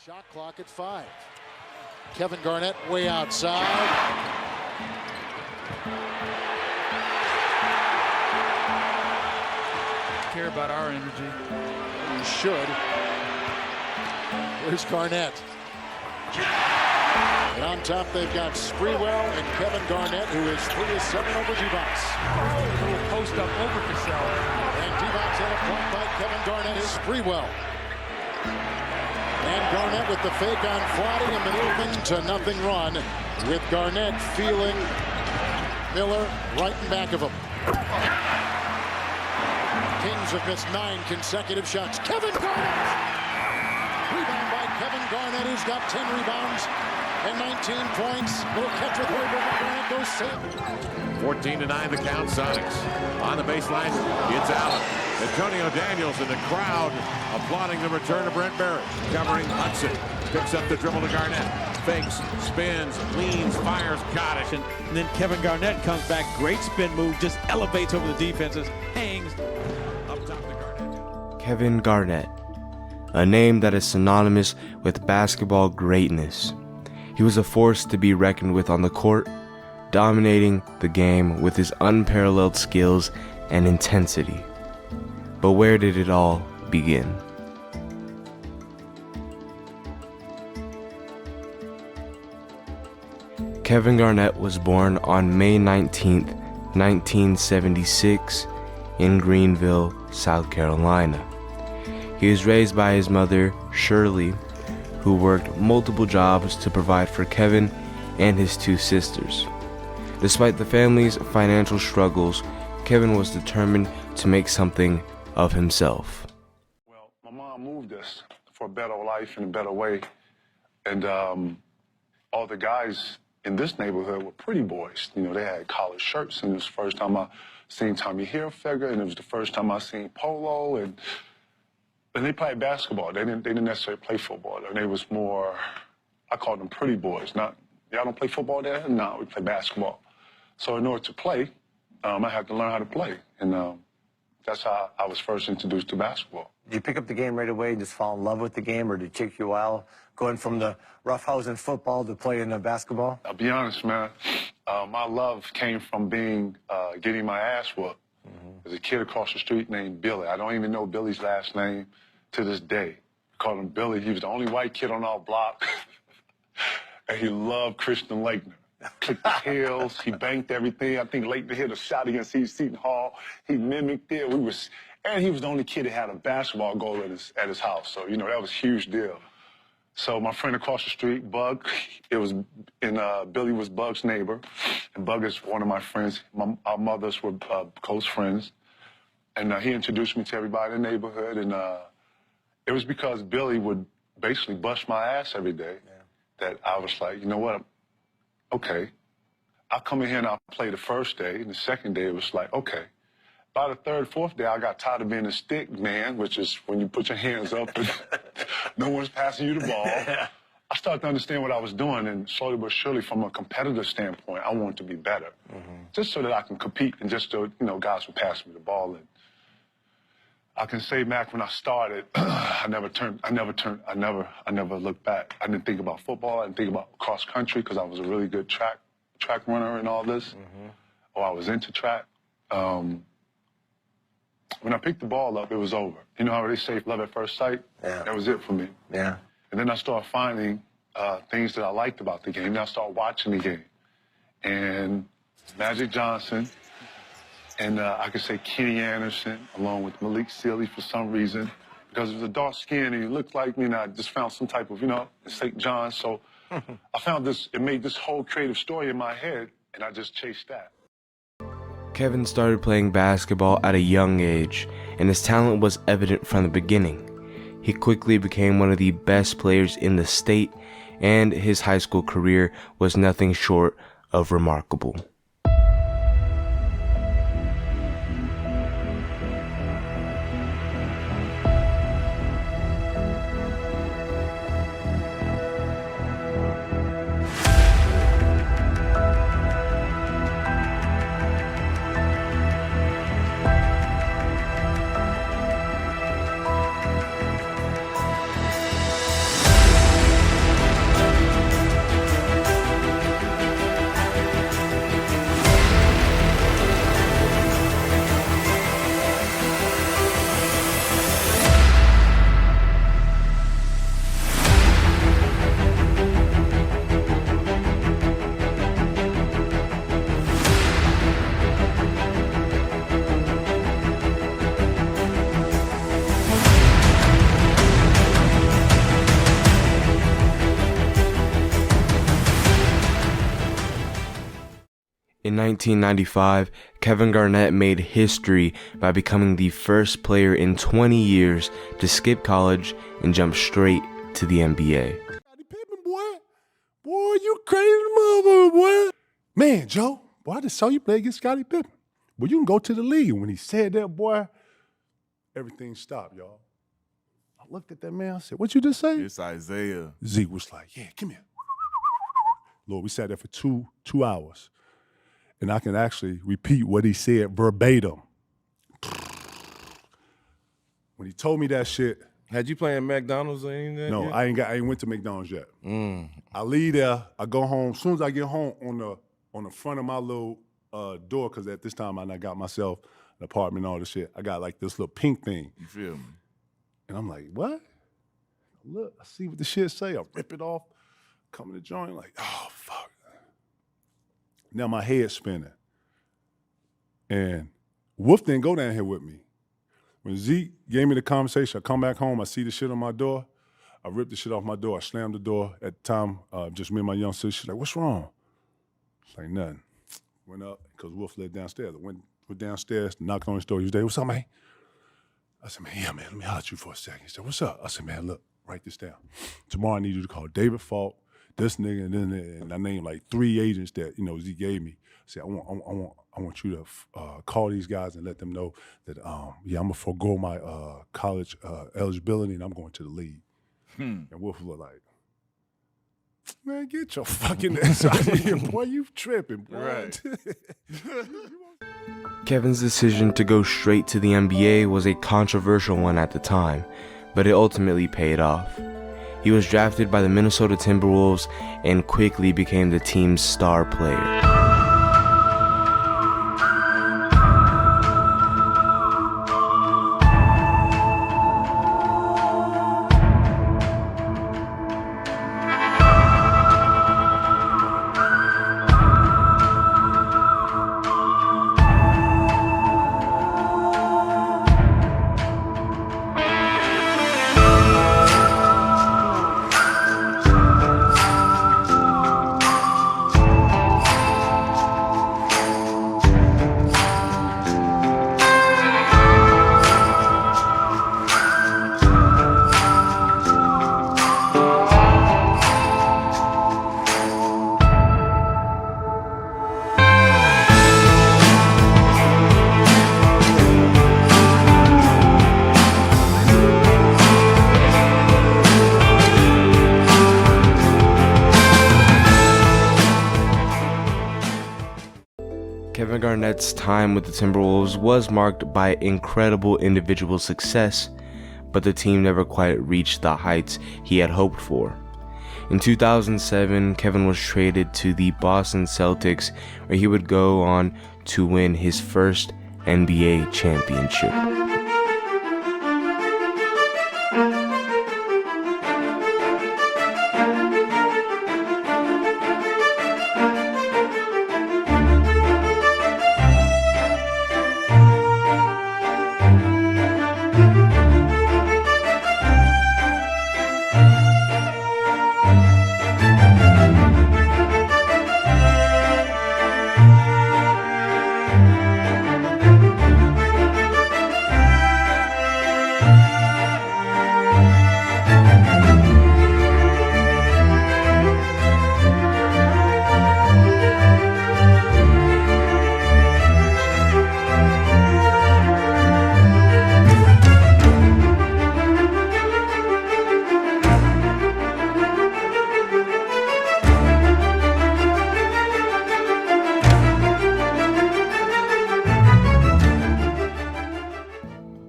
Shot clock at 5. Kevin Garnett way outside. Care about our energy. You should. Here's Garnett. And on top they've got Sprewell and Kevin Garnett, who is 3 of 7 over Divac. Post up over Cassell. And Divac on a point by Kevin Garnett is Sprewell. And Garnett with the fake on Friday and maneuvering to nothing run, with Garnett feeling Miller right in back of him. Kings have missed 9 consecutive shots. Kevin Garnett! Rebound by Kevin Garnett, who's got 10 rebounds and 19 points. Little catch with Hoiberg, and Garnett goes safe. 14-9 the count. Sonics on the baseline. It's Allen. Antonio Daniels in the crowd applauding the return of Brent Barrett. Covering Hudson. Picks up the dribble to Garnett. Fakes, spins, leans, fires, got it. And then Kevin Garnett comes back. Great spin move. Just elevates over the defenses. Hangs. Up top to Garnett. Kevin Garnett. A name that is synonymous with basketball greatness. He was a force to be reckoned with on the court, dominating the game with his unparalleled skills and intensity. But where did it all begin? Kevin Garnett was born on May 19, 1976, in Greenville, South Carolina. He was raised by his mother, Shirley, who worked multiple jobs to provide for Kevin and his 2 sisters. Despite the family's financial struggles, Kevin was determined to make something of himself. Well, my mom moved us for a better life and a better way. And all the guys in this neighborhood were pretty boys. You know, they had collared shirts, and it was the first time I seen Tommy Hilfiger, and it was the first time I seen polo, and they played basketball. They didn't necessarily play football. And they was more, I called them pretty boys. Not, y'all don't play football there? No, we play basketball. So in order to play, I had to learn how to play. And that's how I was first introduced to basketball. Did you pick up the game right away and just fall in love with the game, or did it take you a while going from the roughhousing football to playing the basketball? I'll be honest, man. My love came from getting my ass whooped. There's a kid across the street named Billy. I don't even know Billy's last name to this day. We called him Billy. He was the only white kid on our block. And he loved Christian Laettner. Clicked the heels. He banked everything. I think Laettner hit a shot against Seton Hall. He mimicked it. And he was the only kid that had a basketball goal at his house. So, you know, that was a huge deal. So my friend across the street, Bug, Billy was Bug's neighbor. And Bug is one of my friends. Our mothers were close friends. And he introduced me to everybody in the neighborhood. And it was because Billy would basically bust my ass every day that I was like, you know what? Okay. I'll come in here and I'll play the first day. And the second day, it was like, okay. By the third, fourth day, I got tired of being a stick man, which is when you put your hands up and no one's passing you the ball. I started to understand what I was doing, and slowly but surely, from a competitive standpoint, I wanted to be better, just so that I can compete, and just so guys would pass me the ball. And I can say, Mac, when I started, I never looked back. I didn't think about football. I didn't think about cross country because I was a really good track runner and all this, or I was into track. When I picked the ball up, it was over. You know how they say love at first sight? Yeah. That was it for me. Yeah. And then I started finding things that I liked about the game. Then I started watching the game. And Magic Johnson, and I could say Kenny Anderson, along with Malik Sealy for some reason, because he was a dark skin and he looked like me, and I just found some type of, St. John. So I found this, it made this whole creative story in my head, and I just chased that. Kevin started playing basketball at a young age, and his talent was evident from the beginning. He quickly became one of the best players in the state, and his high school career was nothing short of remarkable. In 1995, Kevin Garnett made history by becoming the first player in 20 years to skip college and jump straight to the NBA. Scottie Pippen, boy. Boy, you crazy mother, boy. Man, Joe, boy, I just saw you play against Scottie Pippen. Well, you can go to the league. When he said that, boy, everything stopped, y'all. I looked at that man, I said, what you just say? It's Isaiah. Zeke was like, yeah, come here. Lord, we sat there for two hours. And I can actually repeat what he said verbatim. When he told me that shit. Had you playing McDonald's or anything? No, I ain't went to McDonald's yet. I leave there, I go home. As soon as I get home, on the front of my little door, because at this time I got myself an apartment and all this shit, I got like this little pink thing. You feel me? And I'm like, what? Look, I see what the shit say. I rip it off, come in the joint, like, oh, fuck. Now my head's spinning. And Wolf didn't go down here with me. When Zeke gave me the conversation, I come back home, I see the shit on my door. I ripped the shit off my door. I slammed the door. At the time, just me and my young sister. She's like, what's wrong? It's like, nothing. Went up, because Wolf lived downstairs. I went downstairs, knocked on his door. He was there, what's up, man? I said, man, yeah, man, let me holler at you for a second. He said, what's up? I said, man, look, write this down. Tomorrow I need you to call David Falk, this nigga, and I named like 3 agents that, Zeke gave me. I said, I want you to call these guys and let them know that, yeah, I'm gonna forego my college eligibility and I'm going to the league. And Wolf was like, man, get your fucking ass out of here, boy. You tripping, boy. Right. Kevin's decision to go straight to the NBA was a controversial one at the time, but it ultimately paid off. He was drafted by the Minnesota Timberwolves and quickly became the team's star player. Kevin Garnett's time with the Timberwolves was marked by incredible individual success, but the team never quite reached the heights he had hoped for. In 2007, Kevin was traded to the Boston Celtics, where he would go on to win his first NBA championship.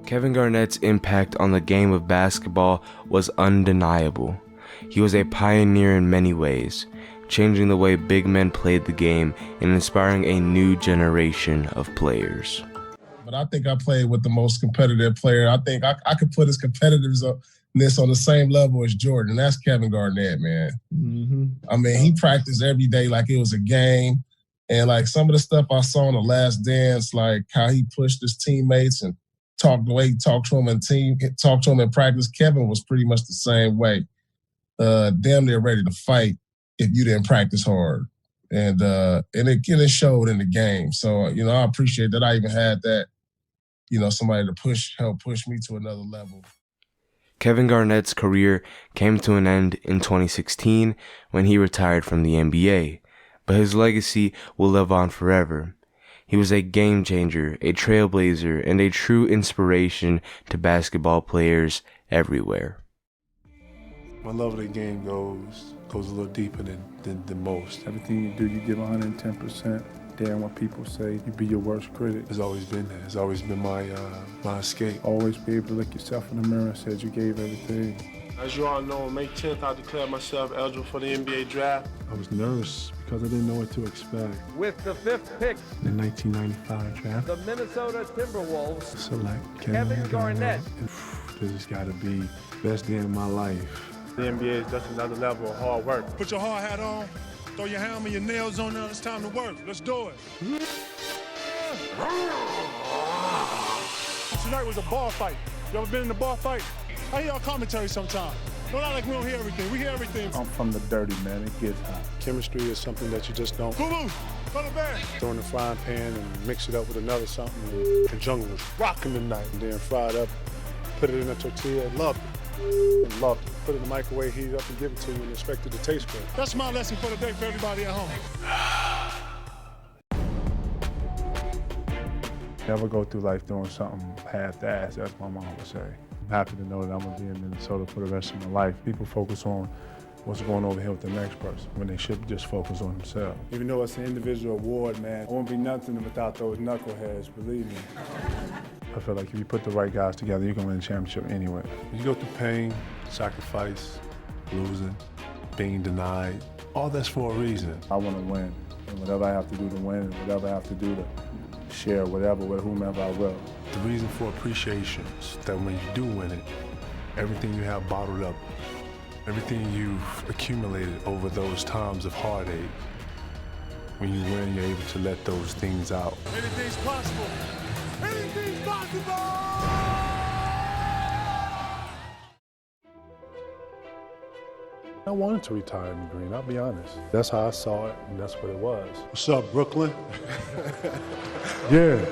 Kevin Garnett's impact on the game of basketball was undeniable. He was a pioneer in many ways, changing the way big men played the game and inspiring a new generation of players. But I think I played with the most competitive player. I think I could put his competitiveness on the same level as Jordan. And that's Kevin Garnett, man. Mm-hmm. I mean, he practiced every day like it was a game. And like some of the stuff I saw in The Last Dance, like how he pushed his teammates and talked the way he talked to him in practice. Kevin was pretty much the same way. Damn near ready to fight if you didn't practice hard. And it showed in the game. So, you know, I appreciate that I even had that, you know, somebody to help push me to another level. Kevin Garnett's career came to an end in 2016 when he retired from the NBA, but his legacy will live on forever. He was a game changer, a trailblazer, and a true inspiration to basketball players everywhere. My love of the game goes a little deeper than most. Everything you do, you give 110%. Damn what people say, you be your worst critic. It's always been there. It's always been my escape. Always be able to look yourself in the mirror and say you gave everything. As you all know, on May 10th, I declared myself eligible for the NBA draft. I was nervous because I didn't know what to expect. With the 5th pick, The 1995 draft, the Minnesota Timberwolves select Kevin Garnett. This has got to be the best day of my life. The NBA is just another level of hard work. Put your hard hat on, throw your hammer, your nails on there, it's time to work. Let's do it. Tonight was a bar fight. You ever been in a bar fight? I hear our commentary sometimes. Don't act like we don't hear everything. We hear everything. I'm from the dirty, man. It gets hot. Chemistry is something that you just don't Boo-boo, run it back. throw in the frying pan and mix it up with another something. The jungle was rocking tonight. And then fry it up, put it in a tortilla, loved it. Loved it. Put it in the microwave, heat it up, and give it to you and expect it to taste good. That's my lesson for the day for everybody at home. Never go through life doing something half-assed, as my mom would say. I'm happy to know that I'm going to be in Minnesota for the rest of my life. People focus on what's going over here with the next person when they should just focus on themselves. Even though it's an individual award, man, I won't be nothing without those knuckleheads, believe me. I feel like if you put the right guys together, you can win a championship anyway. You go through pain, sacrifice, losing, being denied. All that's for a reason. I want to win, and whatever I have to do to win, and whatever I have to do to share whatever with whomever I will. The reason for appreciation is that when you do win it, everything you have bottled up, everything you've accumulated over those times of heartache, when you win, you're able to let those things out. Anything's possible. Anything's possible! I wanted to retire in the green, I'll be honest. That's how I saw it, and that's what it was. What's up, Brooklyn? Yeah.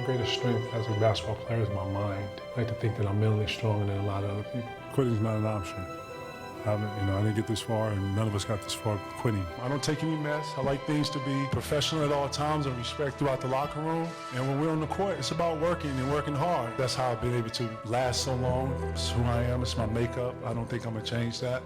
Greatest strength as a basketball player is my mind. I like to think that I'm mentally stronger than a lot of other people. Quitting's not an option. I didn't get this far, and none of us got this far quitting. I don't take any mess. I like things to be professional at all times and respect throughout the locker room. And when we're on the court, it's about working and working hard. That's how I've been able to last so long. It's who I am. It's my makeup. I don't think I'm gonna change that.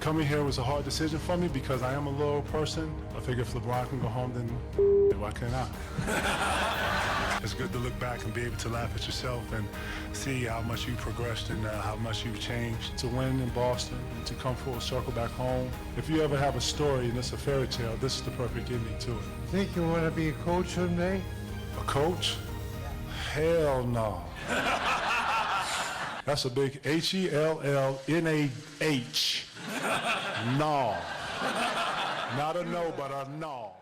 Coming here was a hard decision for me because I am a loyal person. I figure if LeBron can go home, then why can't I? It's good to look back and be able to laugh at yourself and see how much you progressed and how much you've changed. To win in Boston, and to come full circle back home. If you ever have a story and it's a fairy tale, this is the perfect ending to it. Think you want to be a coach someday? A coach? Hell no. That's a big Hellnah. No. Not a no, but a no.